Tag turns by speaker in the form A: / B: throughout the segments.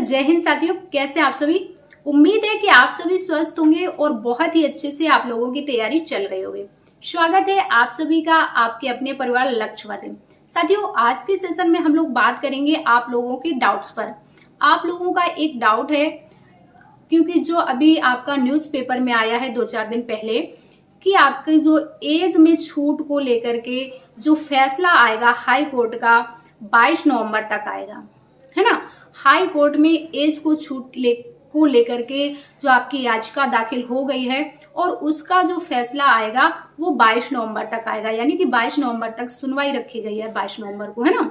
A: जय हिंद साथियों, कैसे आप सभी। उम्मीद है कि आप सभी स्वस्थ होंगे और बहुत ही अच्छे से आप लोगों की तैयारी चल रही होगी। स्वागत है आप सभी का आपके अपने परिवार लक्ष्यवादी। साथियों, आज के सेशन में हम लोग बात करेंगे आप लोगों के डाउट्स पर। आप लोगों का एक डाउट है, क्योंकि जो अभी आपका न्यूज़पेपर में आया है 2-4 दिन पहले कि आपके जो एज में छूट को लेकर के जो फैसला आएगा हाई कोर्ट का 22 नवंबर तक आएगा, है ना। हाई कोर्ट में एज को को लेकर के जो आपकी याचिका दाखिल हो गई है और उसका जो फैसला आएगा वो 22 नवंबर तक आएगा, यानी कि 22 नवंबर तक सुनवाई रखी गई है, 22 नवंबर को, है ना।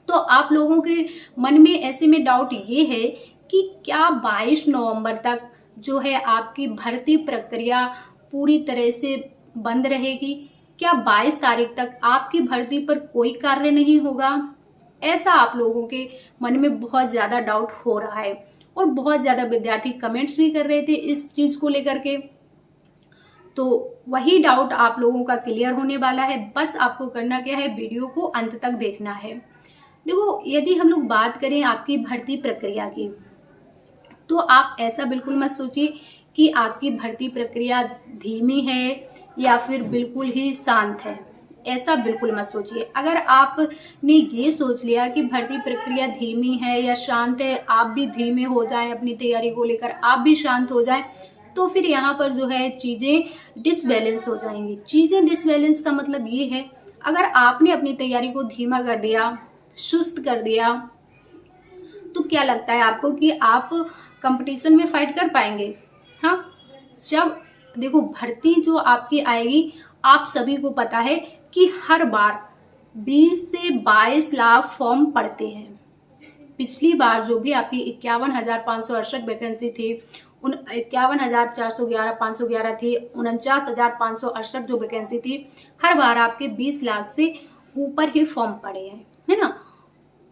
A: तो आप लोगों के मन में ऐसे में डाउट ये है कि क्या 22 नवंबर तक जो है आपकी भर्ती प्रक्रिया पूरी तरह से बंद रहेगी? क्या 22 तारीख तक आपकी भर्ती पर कोई कार्य नहीं होगा? ऐसा आप लोगों के मन में बहुत ज्यादा डाउट हो रहा है और बहुत ज्यादा विद्यार्थी कमेंट्स भी कर रहे थे इस चीज को लेकर के। तो वही डाउट आप लोगों का क्लियर होने वाला है। बस आपको करना क्या है, वीडियो को अंत तक देखना है। देखो, यदि हम लोग बात करें आपकी भर्ती प्रक्रिया की, तो आप ऐसा बिल्कुल मत सोचिए कि आपकी भर्ती प्रक्रिया धीमी है या फिर बिल्कुल ही शांत है। ऐसा बिल्कुल मत सोचिए। अगर आपने ये सोच लिया कि भर्ती प्रक्रिया धीमी है या शांत है, आप भी धीमे हो जाएं अपनी तैयारी को लेकर, आप भी शांत हो जाएं, तो फिर यहाँ पर जो है चीजें डिसबैलेंस हो जाएंगी। चीजें डिसबैलेंस का मतलब ये है, अगर आपने अपनी तैयारी को धीमा कर दिया, सुस्त कर दिया, तो क्या लगता है आपको कि आप कंपटीशन में फाइट कर पाएंगे? हाँ, जब देखो भर्ती जो आपकी आएगी, आप सभी को पता है कि हर बार 20 से 22 लाख फॉर्म पड़ते हैं। पिछली बार जो भी आपकी 51,568 वैकेंसी थी, उन 51,411 511 थी, 49,568 जो वैकेंसी थी, हर बार आपके 20 लाख से ऊपर ही फॉर्म पड़े हैं, है ना।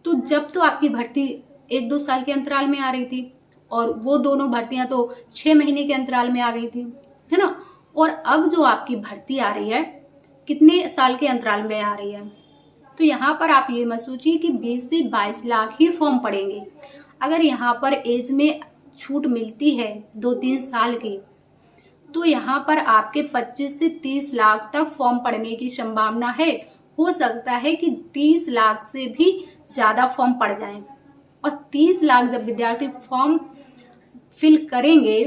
A: तो जब तो आपकी भर्ती 1-2 साल के अंतराल में आ रही थी और वो दोनों भर्तियां तो 6 महीने के अंतराल में आ गई थी, है ना। और अब जो आपकी भर्ती आ रही है, कितने साल के अंतराल में आ रही है? तो यहाँ पर आप ये मत सोचिए कि 20 से 22 लाख ही फॉर्म पड़ेंगे। अगर यहाँ पर एज में छूट मिलती है 2-3 साल की, तो यहाँ पर आपके 25 से 30 लाख तक फॉर्म पड़ने की संभावना है। हो सकता है कि 30 लाख से भी ज्यादा फॉर्म पड़ जाएं। और 30 लाख जब विद्यार्थी फॉर्म फिल करेंगे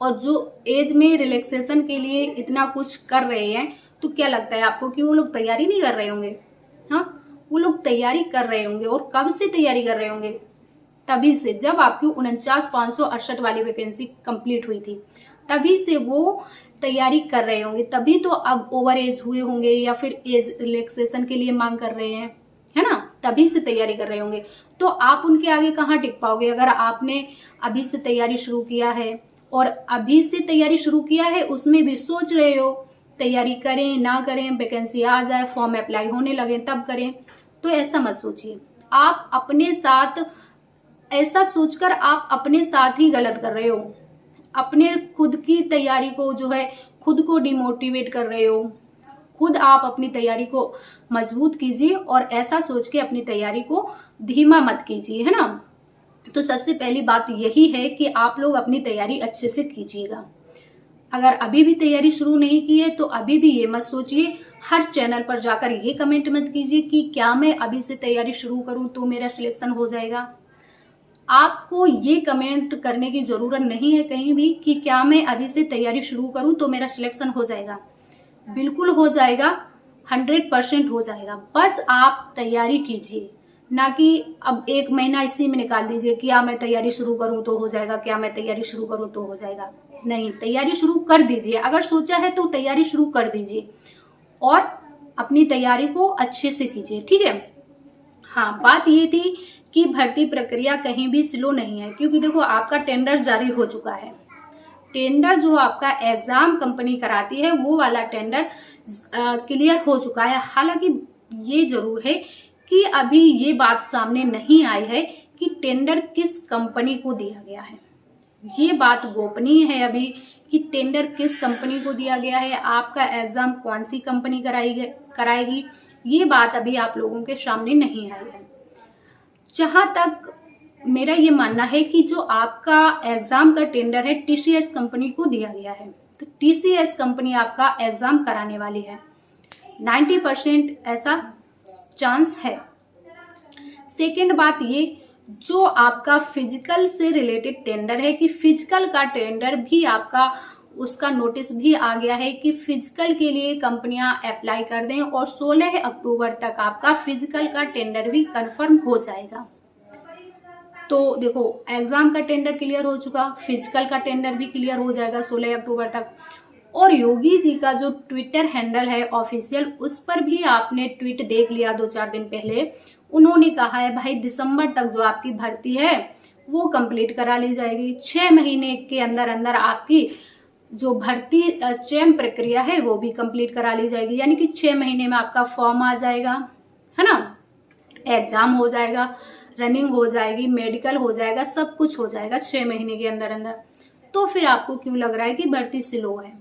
A: और जो एज में रिलैक्सेशन के लिए इतना कुछ कर रहे हैं, तो क्या लगता है आपको कि वो लोग तैयारी नहीं कर रहे होंगे? हाँ, वो लोग तैयारी कर रहे होंगे। और कब से तैयारी कर रहे होंगे? तभी से जब आपकी 49,568 वाली वैकेंसी कंप्लीट हुई थी, तभी से वो तैयारी कर रहे होंगे। तभी तो अब ओवर एज हुए होंगे या फिर एज रिलैक्सेशन के लिए मांग कर रहे हैं, है ना। तभी से तैयारी कर रहे होंगे। तो आप उनके आगे कहाँ टिक पाओगे? अगर आपने अभी से तैयारी शुरू किया है और अभी से तैयारी शुरू किया है, उसमें भी सोच रहे हो तैयारी करें ना करें, वैकेंसी आ जाए, फॉर्म अप्लाई होने लगे तब करें, तो ऐसा मत सोचिए। आप अपने साथ ऐसा सोचकर आप अपने साथ ही गलत कर रहे हो। अपने खुद की तैयारी को जो है खुद को डिमोटिवेट कर रहे हो। खुद आप अपनी तैयारी को मजबूत कीजिए और ऐसा सोच के अपनी तैयारी को धीमा मत कीजिए, है ना। तो सबसे पहली बात यही है कि आप लोग अपनी तैयारी अच्छे से कीजिएगा। अगर अभी भी तैयारी शुरू नहीं की है तो अभी भी ये मत सोचिए, हर चैनल पर जाकर ये कमेंट मत कीजिए कि क्या मैं अभी से तैयारी शुरू करूं तो मेरा सिलेक्शन हो जाएगा। आपको ये कमेंट करने की जरूरत नहीं है कहीं भी कि क्या मैं अभी से तैयारी शुरू करूं तो मेरा सिलेक्शन हो जाएगा। बिल्कुल हो जाएगा, 100% हो जाएगा। बस आप तैयारी कीजिए, ना कि अब 1 महीना इसी में निकाल दीजिए कि क्या मैं तैयारी शुरू करूं तो हो जाएगा, क्या मैं तैयारी शुरू करूं तो हो जाएगा। नहीं, तैयारी शुरू कर दीजिए। अगर सोचा है तो तैयारी शुरू कर दीजिए और अपनी तैयारी को अच्छे से कीजिए, ठीक है। हाँ, बात ये थी कि भर्ती प्रक्रिया कहीं भी स्लो नहीं है, क्योंकि देखो आपका टेंडर जारी हो चुका है। टेंडर जो आपका एग्जाम कंपनी कराती है, वो वाला टेंडर क्लियर हो चुका है। हालांकि ये जरूर है कि अभी ये बात सामने नहीं आई है कि टेंडर किस कंपनी को दिया गया है। ये बात गोपनीय है अभी कि टेंडर किस कंपनी को दिया गया है, आपका एग्जाम कौन सी कंपनी कराएगी, ये बात अभी आप लोगों के सामने नहीं आई है। जहां तक मेरा ये मानना है कि जो आपका एग्जाम का टेंडर है टीसीएस कंपनी को दिया गया है, तो टीसीएस कंपनी आपका एग्जाम कराने वाली है। 90% ऐसा चांस है। सेकेंड बात ये, जो आपका फिजिकल से रिलेटेड टेंडर है कि फिजिकल का टेंडर भी आपका, उसका नोटिस भी आ गया है कि फिजिकल के लिए कंपनियां अप्लाई कर दें और 16 अक्टूबर तक आपका फिजिकल का टेंडर भी कंफर्म हो जाएगा। तो देखो, एग्जाम का टेंडर क्लियर हो चुका, फिजिकल का टेंडर भी क्लियर हो जाएगा 16 अक्टूबर तक। और योगी जी का जो ट्विटर हैंडल है ऑफिशियल, उस पर भी आपने ट्वीट देख लिया 2-4 दिन पहले। उन्होंने कहा है भाई दिसंबर तक जो आपकी भर्ती है वो कंप्लीट करा ली जाएगी। 6 महीने के अंदर अंदर आपकी जो भर्ती चयन प्रक्रिया है वो भी कंप्लीट करा ली जाएगी। यानी कि 6 महीने में आपका फॉर्म आ जाएगा, है ना, एग्जाम हो जाएगा, रनिंग हो जाएगी, मेडिकल हो जाएगा, सब कुछ हो जाएगा 6 महीने के अंदर अंदर। तो फिर आपको क्यों लग रहा है कि भर्ती स्लो है?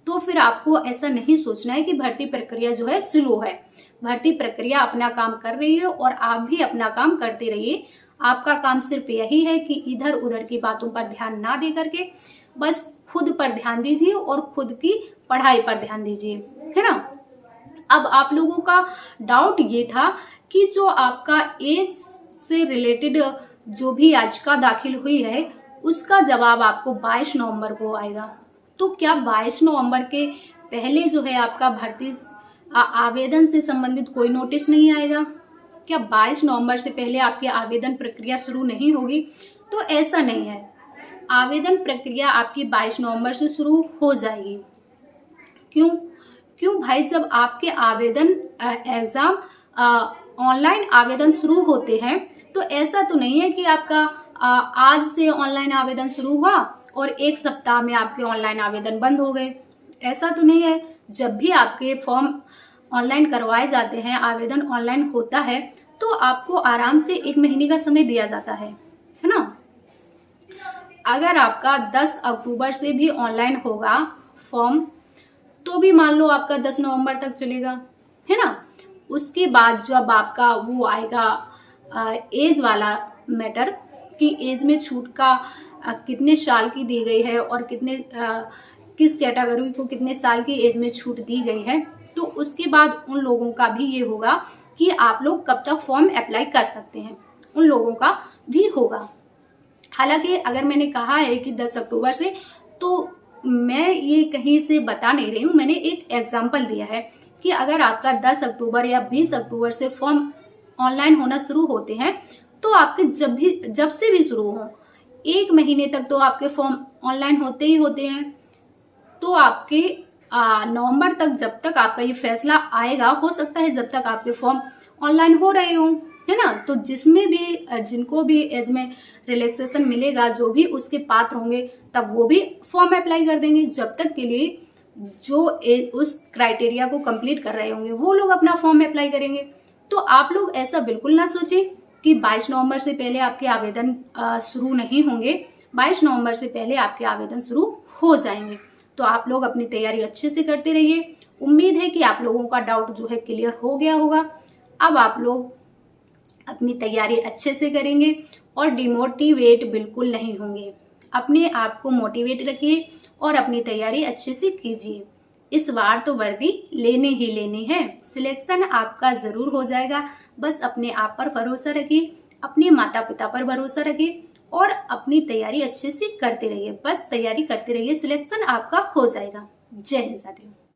A: तो फिर आपको ऐसा नहीं सोचना है कि भर्ती प्रक्रिया जो है स्लो है। भर्ती प्रक्रिया अपना काम कर रही है और आप भी अपना काम करते रहिए। आपका काम सिर्फ यही है कि इधर उधर की बातों पर ध्यान ना दे करके बस खुद पर ध्यान दीजिए और खुद की पढ़ाई पर ध्यान दीजिए, है ना। अब आप लोगों का डाउट ये था कि जो आपका एज से रिलेटेड जो भी याचिका दाखिल हुई है उसका जवाब आपको 22 नवंबर को आएगा। तो क्या 22 नवंबर के पहले जो है आपका भर्ती आवेदन से संबंधित कोई नोटिस नहीं आएगा? क्या 22 नवंबर से पहले आपकी आवेदन प्रक्रिया शुरू नहीं होगी? तो ऐसा नहीं है, आवेदन प्रक्रिया आपकी 22 नवंबर से शुरू हो जाएगी। क्यों भाई, जब आपके आवेदन एग्जाम ऑनलाइन आवेदन शुरू होते हैं तो ऐसा तो नहीं है कि आपका आज से ऑनलाइन आवेदन शुरू हुआ और 1 सप्ताह में आपके ऑनलाइन आवेदन बंद हो गए। ऐसा तो नहीं है। जब भी आपके फॉर्म ऑनलाइन करवाए जाते हैं, आवेदन ऑनलाइन होता है, तो आपको आराम से 1 महीने का समय दिया जाता है ना। अगर आपका 10 अक्टूबर से भी ऑनलाइन होगा फॉर्म, तो भी मान लो आपका 10 नवंबर तक चलेगा, है ना। उसके बाद जब आपका वो आएगा एज वाला मैटर कि एज में छूट का कितने साल की दी गई है और किस कैटेगरी को कितने साल की एज में छूट दी गई है, तो उसके बाद उन लोगों का भी ये होगा कि आप लोग कब तक फॉर्म अप्लाई कर सकते हैं, उन लोगों का भी होगा। हालांकि अगर मैंने कहा है कि 10 अक्टूबर से, तो मैं ये कहीं से बता नहीं रही हूँ, मैंने एक एग्जाम्पल दिया है कि अगर आपका 10 अक्टूबर या 20 अक्टूबर से फॉर्म ऑनलाइन होना शुरू होते हैं, तो आपके जब से भी शुरू हो 1 महीने तक तो आपके फॉर्म ऑनलाइन होते ही होते हैं। तो आपके नवंबर तक जब तक आपका ये फैसला आएगा, हो सकता है जब तक आपके फॉर्म ऑनलाइन हो रहे हों, है ना। तो जिनको भी एज में रिलैक्सेशन मिलेगा, जो भी उसके पात्र होंगे, तब वो भी फॉर्म अप्लाई कर देंगे। जब तक के लिए जो उस क्राइटेरिया को कंप्लीट कर रहे होंगे वो लोग अपना फॉर्म अप्लाई करेंगे। तो आप लोग ऐसा बिल्कुल ना सोचें कि 22 नवंबर से पहले आपके आवेदन शुरू नहीं होंगे। 22 नवंबर से पहले आपके आवेदन शुरू हो जाएंगे। तो आप लोग अपनी तैयारी अच्छे से करते रहिए। उम्मीद है कि आप लोगों का डाउट जो है क्लियर हो गया होगा। अब आप लोग अपनी तैयारी अच्छे से करेंगे और डिमोटिवेट बिल्कुल नहीं होंगे। अपने आप को मोटिवेट रखिए और अपनी तैयारी अच्छे से कीजिए। इस बार तो वर्दी लेनी ही लेनी है, सिलेक्शन आपका जरूर हो जाएगा। बस अपने आप पर भरोसा रखिए, अपने माता पिता पर भरोसा रखिए और अपनी तैयारी अच्छे से करते रहिए। बस तैयारी करते रहिए, सिलेक्शन आपका हो जाएगा। जय हिंद साथियों।